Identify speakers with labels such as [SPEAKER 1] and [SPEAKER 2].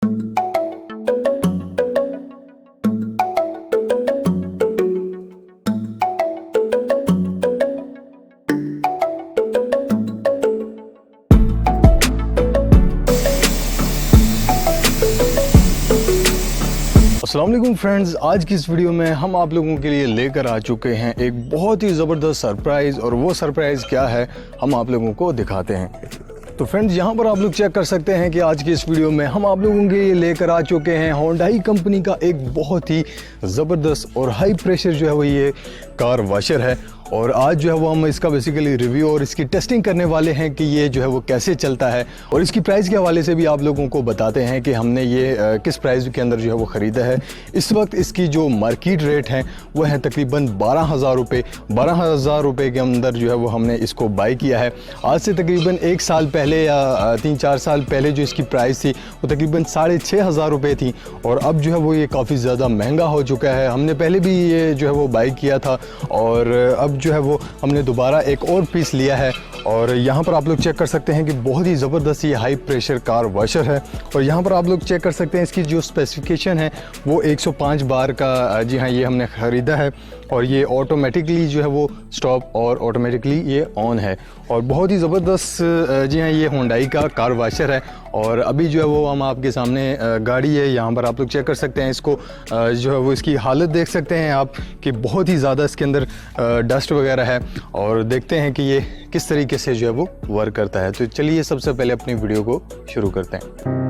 [SPEAKER 1] अस्सलाम वालेकुम फ्रेंड्स, आज की इस वीडियो में हम आप लोगों के लिए लेकर आ चुके हैं एक बहुत ही ज़बरदस्त सरप्राइज़। और वो सरप्राइज़ क्या है हम आप लोगों को दिखाते हैं। तो फ्रेंड्स, यहाँ पर आप लोग चेक कर सकते हैं कि आज की इस वीडियो में हम आप लोगों के लिए लेकर आ चुके हैं होंडाई कंपनी का एक बहुत ही ज़बरदस्त और हाई प्रेशर जो है वो ये कार वॉशर है। और आज जो है वो हम इसका बेसिकली रिव्यू और इसकी टेस्टिंग करने वाले हैं कि ये जो है वो कैसे चलता है, और इसकी प्राइस के हवाले से भी आप लोगों को बताते हैं कि हमने ये किस प्राइस के अंदर जो है वो ख़रीदा है। इस वक्त इसकी जो मार्केट रेट है वो है तकरीबन 12,000 रुपये। 12,000 रुपये के अंदर जो है वो हमने इसको बाई किया है। आज से तकरीबन 1 साल पहले या 3-4 साल पहले जो इसकी प्राइस थी वो तकरीबन 6,500 रुपये थी, और अब जो है वो ये काफ़ी ज़्यादा महंगा हो चुका है। हमने पहले भी ये जो है वो बाई किया था, और अब जो है वो हमने दोबारा एक और पीस लिया है। और यहाँ पर आप लोग चेक कर सकते हैं कि बहुत ही ज़बरदस्त ये हाई प्रेशर कार वॉशर है। और यहाँ पर आप लोग चेक कर सकते हैं इसकी जो स्पेसिफिकेशन है वो 105 बार का, जी हाँ, ये हमने ख़रीदा है। और ये ऑटोमेटिकली जो है वो स्टॉप और ऑटोमेटिकली ये ऑन है, और बहुत ही ज़बरदस्त, जी हाँ, ये होंडाई का कार वॉशर है। और अभी जो है वो हम आपके सामने गाड़ी है, यहाँ पर आप लोग चेक कर सकते हैं इसको, जो है वो इसकी हालत देख सकते हैं आप कि बहुत ही ज़्यादा इसके अंदर डस्ट वगैरह है। और देखते हैं कि ये किस तरीके से जो है वो वर्क करता है। तो चलिए सबसे पहले अपनी वीडियो को शुरू करते हैं।